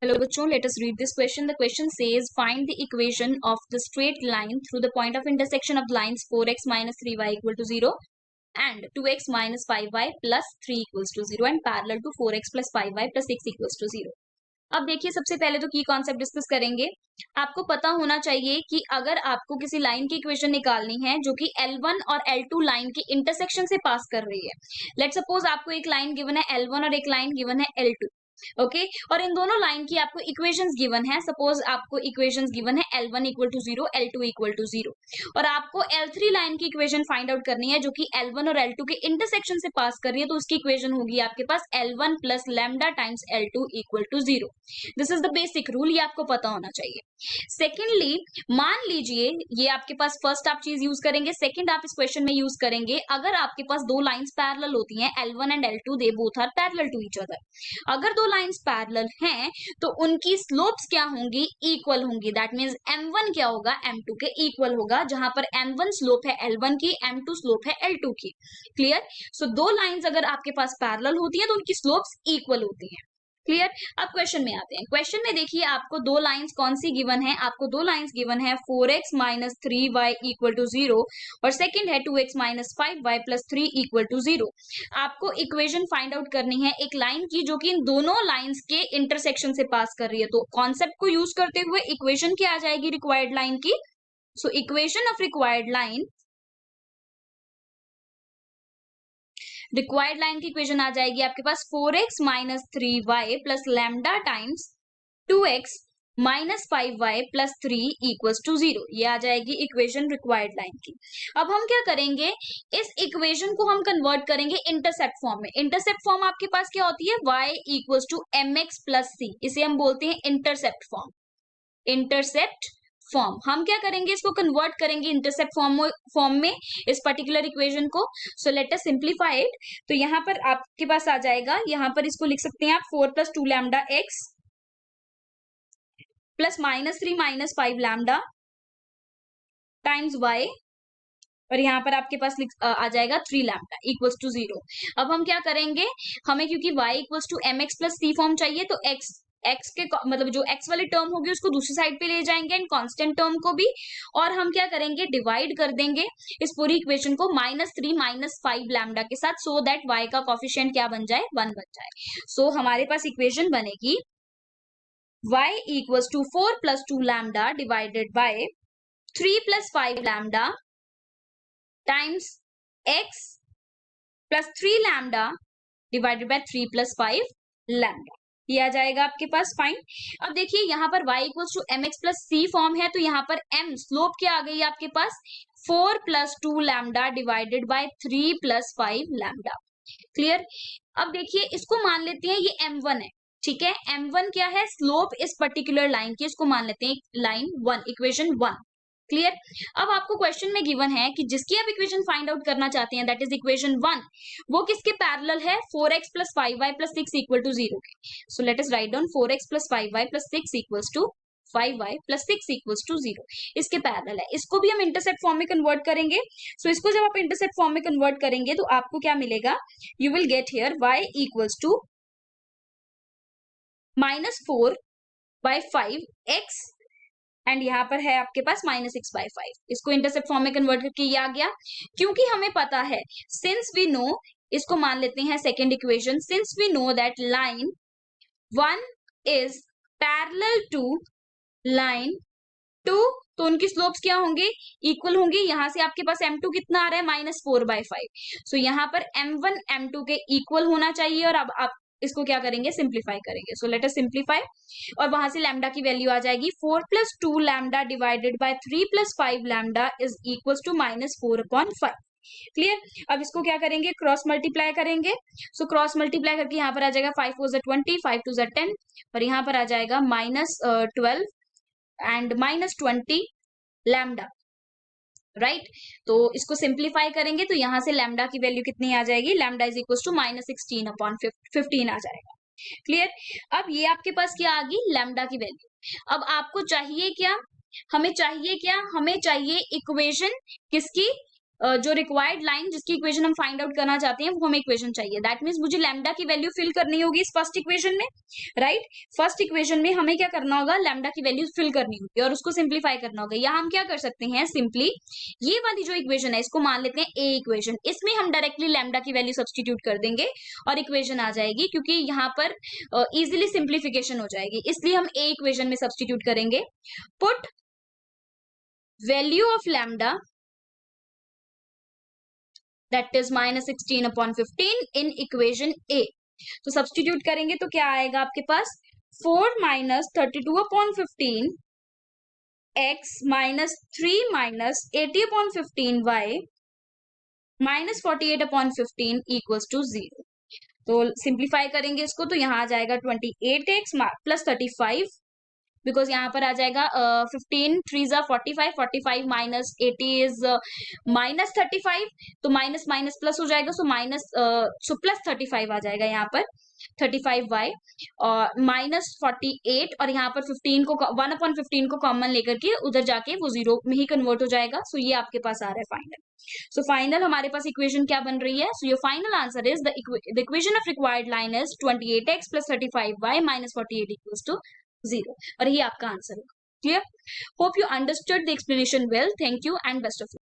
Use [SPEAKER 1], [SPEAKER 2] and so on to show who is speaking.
[SPEAKER 1] Hello बच्चों, let us read this question. The question says find the equation of the straight line through the point of intersection of lines 4x minus 3y equal to 0 and 2x minus 5y plus 3 equals to 0 and parallel to 4x plus 5y plus 6 equals to 0. अब देखिए, सबसे पहले तो की concept discuss करेंगे। आपको पता होना चाहिए कि अगर आपको किसी लाइन की इक्वेशन निकालनी है जो कि L1 और L2 लाइन के इंटरसेक्शन से पास कर रही है। लेट्स सपोज आपको एक लाइन गिवन है L1 और एक लाइन गिवन है L2। ओके और इन दोनों लाइन की आपको इक्वेशंस गिवन है। सपोज आपको इक्वेशंस गिवन है L1 equal to 0, L2 equal to 0 और आपको L3 लाइन की इक्वेशन फाइंड आउट करनी है जो कि L1 और L2 के इंटरसेक्शन से पास कर रही है। तो उसकी इक्वेशन होगी आपके पास L1 plus lambda times L2 equal to 0। This is the basic rule, ये आपको पता होना चाहिए। सेकेंडली, मान लीजिए ये आपके पास फर्स्ट आप चीज यूज करेंगे, सेकंड आप इस क्वेश्चन में यूज करेंगे। अगर आपके पास दो लाइंस पैरेलल होती हैं L1 and L2, they both are parallel to each other. अगर दो लाइंस पैरेलल हैं तो उनकी स्लोप्स क्या होंगी, इक्वल होंगी। दैट मींस M1 क्या होगा, M2 के इक्वल होगा। जहां पर M1 स्लोप है L1 की, M2 स्लोप है L2 की। क्लियर? सो दो लाइंस अगर आपके पास पैरेलल होती हैं तो उनकी स्लोप्स इक्वल होती हैं। क्लियर? अब क्वेश्चन में आते हैं। क्वेश्चन में देखिए आपको दो लाइंस कौन सी गिवन है, आपको दो लाइंस गिवन है 4x minus 3y equal to 0 और सेकंड है 2x minus 5y plus 3 equal to 0। आपको इक्वेशन फाइंड आउट करनी है एक लाइन की जो कि इन दोनों लाइंस के इंटरसेक्शन से पास कर रही है। तो कॉन्सेप्ट को यूज करते हुए इक्वेशन क्या आ जाएगी रिक्वायर्ड लाइन की। So equation of required line की इक्वेशन आ जाएगी आपके पास 4x minus 3y plus lambda times 2x minus 5y plus 3 equals to 0। ये आ जाएगी इक्वेशन रिक्वायर्ड लाइन की। अब हम क्या करेंगे, इस इक्वेशन को हम कन्वर्ट करेंगे इंटरसेप्ट फॉर्म में। इंटरसेप्ट फॉर्म आपके पास क्या होती है, y equals to mx plus c। इसे हम बोलते हैं इंटरसेप्ट फॉर्म। इंटरसेप्ट फॉर्म हम क्या करेंगे, इसको कन्वर्ट करेंगे इंटरसेप्ट फॉर्म में इस पर्टिकुलर इक्वेशन को। सो लेट अस सिंप्लीफाई इट। तो यहां पर आपके पास आ जाएगा, यहां पर इसको लिख सकते हैं आप 4 plus 2 lambda x plus minus 3 minus 5 lambda times y और यहाँ पर आपके पास आ जाएगा 3 लैम्डा इक्वल्स टू 0। अब हम क्या करेंगे, हमें क्योंकि y equals to mx plus c form चाहिए तो x के मतलब जो x वाली टर्म होगी उसको दूसरी साइड पे ले जाएंगे एंड कांस्टेंट टर्म को भी। और हम क्या करेंगे, डिवाइड कर देंगे इस पूरी इक्वेशन को -3 -5 लैम्डा के साथ, सो दैट y का कोफिशिएंट क्या बन जाए, 1 बन जाए। सो हमारे पास इक्वेशन बनेगी y equals to 4 plus 2 lambda divided by 3 plus 5 lambda times x plus 3 lambda divided by 3 plus 5 lambda. ये आ जाएगा आपके पास फाइन। अब देखिए यहाँ पर y equals to mx plus c form है तो यहाँ पर m स्लोप क्या आ गई आपके पास, 4 plus 2 lambda divided by 3 plus 5 lambda. Clear? अब देखिए इसको मान लेते हैं ये m1 है। ठीक है, m1 क्या है, स्लोप इस पर्टिकुलर लाइन की, इसको मान लेते हैं लाइन 1, इक्वेशन 1। क्लियर? अब आपको क्वेश्चन में गिवन है कि जिसकी आप इक्वेशन फाइंड आउट करना चाहते हैं दैट इज इक्वेशन 1, वो किसके पैरेलल है, 4x plus 5y plus 6 equal to 0 के। So let us write down 4x plus 5y plus 6 equals to 5y plus 6 equals to 0। इसके पैरेलल है। इसको भी हम इंटरसेप्ट फॉर्म में कन्वर्ट करेंगे। सो इसको जब आप इंटरसेप्ट फॉर्म में कन्वर्ट करेंगे तो आपको क्या मिलेगा, you will get here y equals to -4 by 5x and यहाँ पर है आपके पास -6/5। इसको इंटरसेप्ट फॉर्म में कन्वर्ट करके ये आ गया। क्योंकि हमें पता है, सिंस वी नो, इसको मान लेते हैं second equation, since we know that line 1 is parallel to line 2, तो उनकी स्लोप्स क्या होंगे, इक्वल होंगी। यहां से आपके पास m2 कितना आ रहा है, -4/5। सो यहाँ पर m1 m2 के इक्वल होना चाहिए और अब आप इसको क्या करेंगे, सिंप्लीफाई करेंगे। सो लेट अस सिंप्लीफाई और वहां से लैम्डा की वैल्यू आ जाएगी 4 plus 2 lambda divided by 3 plus 5 lambda is equal to -4/5। Clear? अब इसको क्या करेंगे, क्रॉस मल्टीप्लाई करेंगे। सो क्रॉस मल्टीप्लाई करके यहाँ पर आ जाएगा 5 4 ज़ा 20, 5 2 ज़ा 10 और यहाँ पर आ जाएगा -12 एंड -20 लैम्डा। राइट? तो इसको सिंप्लीफाई करेंगे तो यहां से लैम्डा की वैल्यू कितनी आ जाएगी, लैम्डा इज इक्वल टू -16/15 आ जाएगा। क्लियर? अब ये आपके पास क्या आ गई, लैम्डा की वैल्यू। अब आपको चाहिए क्या, हमें चाहिए क्या, हमें चाहिए इक्वेशन किसकी, जो रिक्वायर्ड लाइन जिसकी इक्वेशन हम फाइंड आउट करना चाहते हैं वो हमें इक्वेशन चाहिए। दैट मीन्स मुझे लैम्डा की वैल्यू फिल करनी होगी इस फर्स्ट इक्वेशन में, राइट। फर्स्ट इक्वेशन में हमें क्या करना होगा, लैम्डा की वैल्यू फिल करनी होगी और उसको सिंप्लीफाई करना होगा। या हम क्या कर सकते हैं, सिंपली ये वाली जो इक्वेशन है इसको मान लेते हैं ए इक्वेशन, इसमें हम डायरेक्टली लैम्डा की वैल्यू सब्सटीट्यूट कर देंगे और इक्वेशन आ जाएगी, क्योंकि यहाँ पर इजिली सिंप्लीफिकेशन हो जाएगी, इसलिए हम ए इक्वेशन में सब्सटीट्यूट करेंगे। Put value of lambda that is -16/15 in equation A. तो सब्सटीट्यूट करेंगे तो क्या आएगा आपके पास, 4 - 32/15 x -3 - 80/15 y -48/15 इक्वल्स टू 0। तो सिंप्लीफाई करेंगे इसको तो यहाँ आ जाएगा 28x प्लस 35, बिकॉज यहाँ पर आ जाएगा 15 3 ज़ा 45, 45 माइनस 80 इज -35, तो माइनस माइनस प्लस हो जाएगा, सो सो प्लस 35 आ जाएगा यहाँ पर 35y और -48, और यहाँ पर 15 को 1/15 को कॉमन लेकर के उधर जाके वो 0 में ही कन्वर्ट हो जाएगा। सो ये आपके पास आ रहा है फाइनल। सो फाइनल हमारे पास इक्वेशन क्या बन रही है, so your final answer is the equation of required line is 28x + 35y -48 equals to 0, और ये आपका आंसर है। Clear? Hope you understood the explanation well. Thank you and best of luck.